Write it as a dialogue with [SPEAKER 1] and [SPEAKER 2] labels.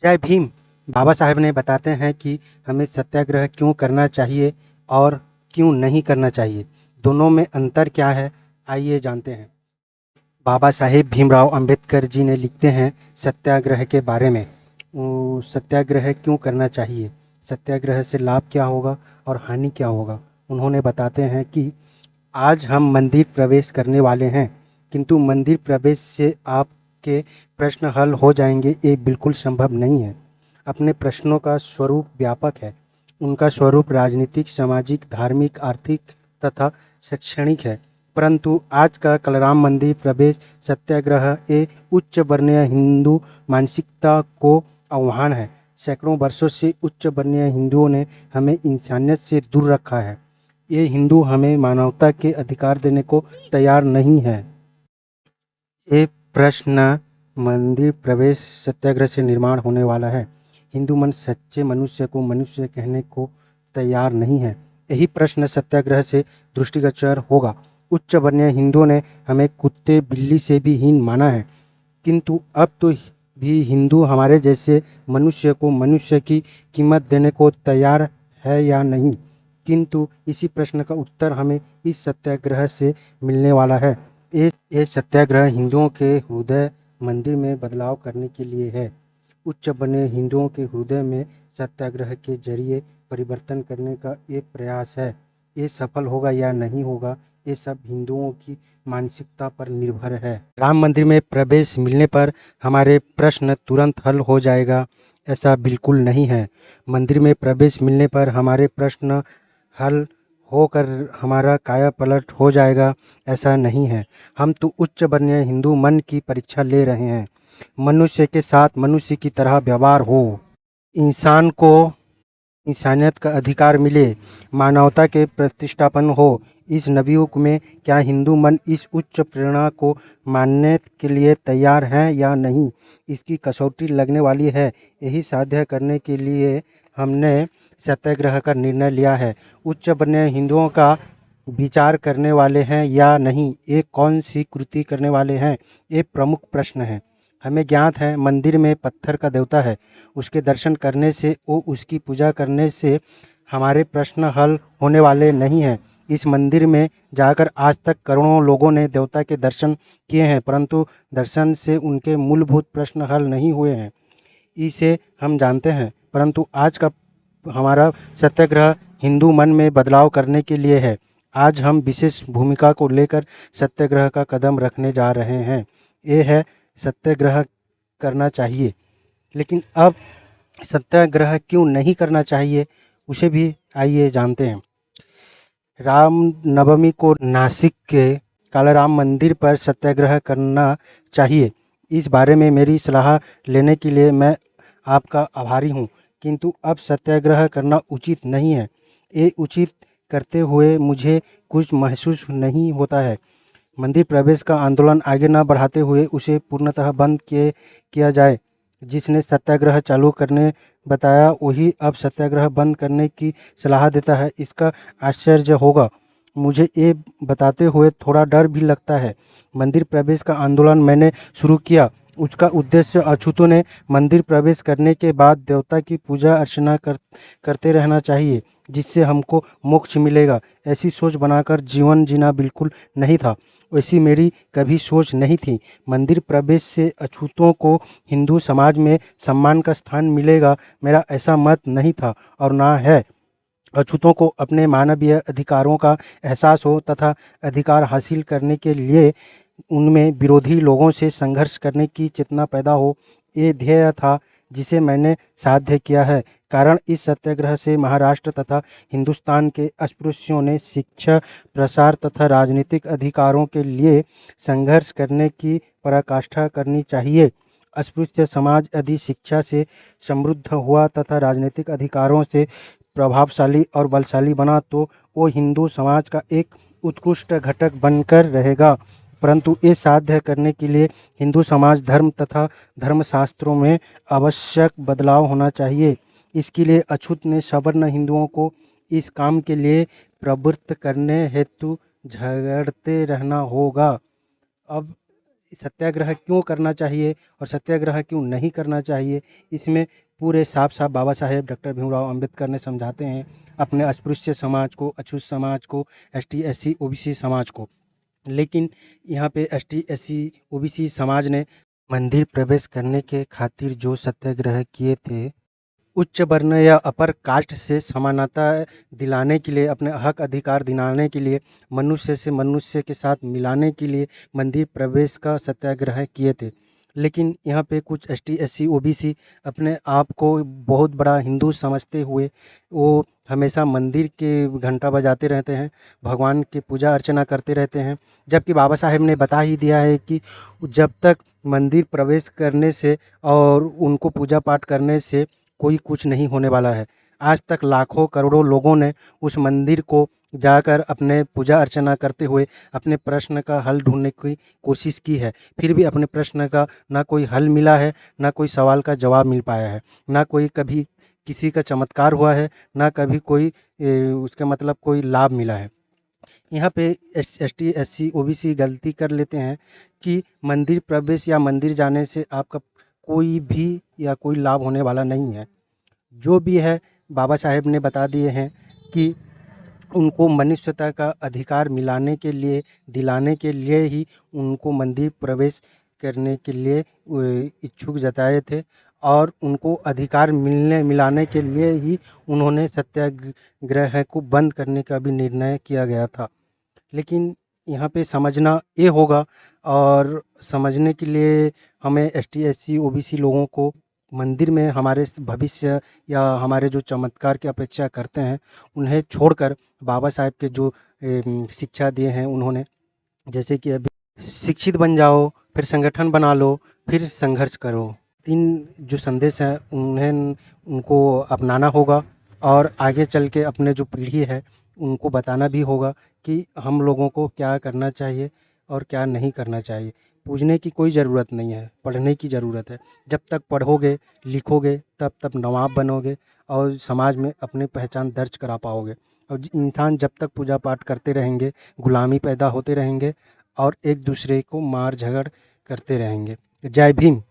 [SPEAKER 1] जय भीम। बाबा साहेब ने बताते हैं कि हमें सत्याग्रह क्यों करना चाहिए और क्यों नहीं करना चाहिए, दोनों में अंतर क्या है, आइए जानते हैं। बाबा साहेब भीमराव अंबेडकर जी ने लिखते हैं सत्याग्रह के बारे में। सत्याग्रह क्यों करना चाहिए, सत्याग्रह से लाभ क्या होगा और हानि क्या होगा। उन्होंने बताते हैं कि आज हम मंदिर प्रवेश करने वाले हैं, किंतु मंदिर प्रवेश से आपके प्रश्न हल हो जाएंगे, ये बिल्कुल संभव नहीं है। अपने प्रश्नों का स्वरूप व्यापक है। उनका स्वरूप राजनीतिक, सामाजिक, धार्मिक, आर्थिक तथा शैक्षणिक है। परंतु आज का कलराम मंदिर प्रवेश सत्याग्रह ये उच्च वर्णीय हिंदू मानसिकता को आह्वान है। सैकड़ों वर्षों से उच्च वर्णीय हिंदुओं ने हमें इंसानियत से दूर रखा है। ये हिंदू हमें मानवता के अधिकार देने को तैयार नहीं है। ये प्रश्न मंदिर प्रवेश सत्याग्रह से निर्माण होने वाला है। हिंदू मन सच्चे मनुष्य को मनुष्य कहने को तैयार नहीं है। यही प्रश्न सत्याग्रह से दृष्टिगोचर होगा। उच्च वर्णीय हिंदुओं ने हमें कुत्ते बिल्ली से भी हीन माना है, किंतु अब तो भी हिंदू हमारे जैसे मनुष्य को मनुष्य की कीमत देने को तैयार है या नहीं। किंतु इसी प्रश्न का उत्तर हमें इस सत्याग्रह से मिलने वाला है। ये सत्याग्रह हिंदुओं के हृदय मंदिर में बदलाव करने के लिए है। उच्च बने हिंदुओं के हृदय में सत्याग्रह के जरिए परिवर्तन करने का ये प्रयास है। ये सफल होगा या नहीं होगा, ये सब हिंदुओं की मानसिकता पर निर्भर है। राम मंदिर में प्रवेश मिलने पर हमारे प्रश्न तुरंत हल हो जाएगा, ऐसा बिल्कुल नहीं है। मंदिर में प्रवेश मिलने पर हमारे प्रश्न हल होकर हमारा काया पलट हो जाएगा, ऐसा नहीं है। हम तो उच्च वर्णीय हिंदू मन की परीक्षा ले रहे हैं। मनुष्य के साथ मनुष्य की तरह व्यवहार हो, इंसान को इंसानियत का अधिकार मिले, मानवता के प्रतिष्ठापन हो। इस नवयुग में क्या हिंदू मन इस उच्च प्रेरणा को मानने के लिए तैयार हैं या नहीं, इसकी कसौटी लगने वाली है। यही साध्य करने के लिए हमने सत्याग्रह का निर्णय लिया है। उच्च वर्णीय हिंदुओं का विचार करने वाले हैं या नहीं, ये कौन सी कृति करने वाले हैं, ये प्रमुख प्रश्न है। हमें ज्ञात है मंदिर में पत्थर का देवता है, उसके दर्शन करने से वो उसकी पूजा करने से हमारे प्रश्न हल होने वाले नहीं हैं। इस मंदिर में जाकर आज तक करोड़ों लोगों ने देवता के दर्शन किए हैं, परंतु दर्शन से उनके मूलभूत प्रश्न हल नहीं हुए हैं, इसे हम जानते हैं। परंतु आज का हमारा सत्याग्रह हिंदू मन में बदलाव करने के लिए है। आज हम विशेष भूमिका को लेकर सत्याग्रह का कदम रखने जा रहे हैं। ये है सत्याग्रह करना चाहिए। लेकिन अब सत्याग्रह क्यों नहीं करना चाहिए, उसे भी आइए जानते हैं। राम नवमी को नासिक के कालाराम मंदिर पर सत्याग्रह करना चाहिए, इस बारे में मेरी सलाह लेने के लिए मैं आपका आभारी हूँ। किंतु अब सत्याग्रह करना उचित नहीं है। ये उचित करते हुए मुझे कुछ महसूस नहीं होता है। मंदिर प्रवेश का आंदोलन आगे न बढ़ाते हुए उसे पूर्णतः बंद किया जाए। जिसने सत्याग्रह चालू करने बताया वही अब सत्याग्रह बंद करने की सलाह देता है, इसका आश्चर्य होगा। मुझे ये बताते हुए थोड़ा डर भी लगता है। मंदिर प्रवेश का आंदोलन मैंने शुरू किया, उसका उद्देश्य अछूतों ने मंदिर प्रवेश करने के बाद देवता की पूजा अर्चना करते रहना चाहिए, जिससे हमको मोक्ष मिलेगा, ऐसी सोच बनाकर जीवन जीना बिल्कुल नहीं था। वैसी मेरी कभी सोच नहीं थी। मंदिर प्रवेश से अछूतों को हिंदू समाज में सम्मान का स्थान मिलेगा, मेरा ऐसा मत नहीं था और ना है। अछूतों को अपने मानवीय अधिकारों का एहसास हो तथा अधिकार हासिल करने के लिए उनमें विरोधी लोगों से संघर्ष करने की चेतना पैदा हो, ये ध्येय था जिसे मैंने साध्य किया है। कारण इस सत्याग्रह से महाराष्ट्र तथा हिंदुस्तान के अस्पृश्यों ने शिक्षा, प्रसार तथा राजनीतिक अधिकारों के लिए संघर्ष करने की पराकाष्ठा करनी चाहिए। अस्पृश्य समाज यदि शिक्षा से समृद्ध हुआ तथा राजनीतिक अधिकारों से प्रभावशाली और बलशाली बना तो वो हिंदू समाज का एक उत्कृष्ट घटक बनकर रहेगा। परंतु ये साध्य करने के लिए हिंदू समाज धर्म तथा धर्मशास्त्रों में आवश्यक बदलाव होना चाहिए। इसके लिए अछूत ने सवर्ण हिंदुओं को इस काम के लिए प्रवृत्त करने हेतु झगड़ते रहना होगा। अब सत्याग्रह क्यों करना चाहिए और सत्याग्रह क्यों नहीं करना चाहिए, इसमें पूरे साफ साफ बाबा साहेब डॉक्टर भीमराव अंबेडकर ने समझाते हैं अपने अस्पृश्य समाज को, अछूत समाज को, एसटी एससी ओबीसी समाज को। लेकिन यहाँ पे एसटी एससी ओबीसी समाज ने मंदिर प्रवेश करने के खातिर जो सत्याग्रह किए थे, उच्च वर्ण या अपर कास्ट से समानता दिलाने के लिए, अपने हक अधिकार दिलाने के लिए, मनुष्य से मनुष्य के साथ मिलाने के लिए मंदिर प्रवेश का सत्याग्रह किए थे। लेकिन यहाँ पे कुछ एसटी एससी ओबीसी अपने आप को बहुत बड़ा हिंदू समझते हुए वो हमेशा मंदिर के घंटा बजाते रहते हैं, भगवान की पूजा अर्चना करते रहते हैं, जबकि बाबा साहेब ने बता ही दिया है कि जब तक मंदिर प्रवेश करने से और उनको पूजा पाठ करने से कोई कुछ नहीं होने वाला है। आज तक लाखों करोड़ों लोगों ने उस मंदिर को जाकर अपने पूजा अर्चना करते हुए अपने प्रश्न का हल ढूंढने की कोशिश की है, फिर भी अपने प्रश्न का ना कोई हल मिला है, ना कोई सवाल का जवाब मिल पाया है, ना कोई कभी किसी का चमत्कार हुआ है, ना कभी कोई उसका मतलब कोई लाभ मिला है। यहाँ पे एसटी एससी ओबीसी गलती कर लेते हैं कि मंदिर प्रवेश या मंदिर जाने से आपका कोई भी या कोई लाभ होने वाला नहीं है। जो भी है बाबा साहेब ने बता दिए हैं कि उनको मनुष्यता का अधिकार मिलाने के लिए, दिलाने के लिए ही उनको मंदिर प्रवेश करने के लिए इच्छुक जताए थे और उनको अधिकार मिलाने के लिए ही उन्होंने सत्याग्रह को बंद करने का भी निर्णय किया गया था। लेकिन यहाँ पे समझना ये होगा और समझने के लिए हमें एसटी एससी ओबीसी लोगों को मंदिर में हमारे भविष्य या हमारे जो चमत्कार की अपेक्षा करते हैं उन्हें छोड़कर बाबा साहेब के जो शिक्षा दिए हैं उन्होंने, जैसे कि अभी शिक्षित बन जाओ, फिर संगठन बना लो, फिर संघर्ष करो, 3 जो संदेश हैं उन्हें उनको अपनाना होगा और आगे चल के अपने जो पीढ़ी है उनको बताना भी होगा कि हम लोगों को क्या करना चाहिए और क्या नहीं करना चाहिए। पूजने की कोई ज़रूरत नहीं है, पढ़ने की ज़रूरत है। जब तक पढ़ोगे लिखोगे तब नवाब बनोगे और समाज में अपनी पहचान दर्ज करा पाओगे। और इंसान जब तक पूजा पाठ करते रहेंगे, गुलामी पैदा होते रहेंगे और एक दूसरे को मार झगड़ करते रहेंगे। जय भीम।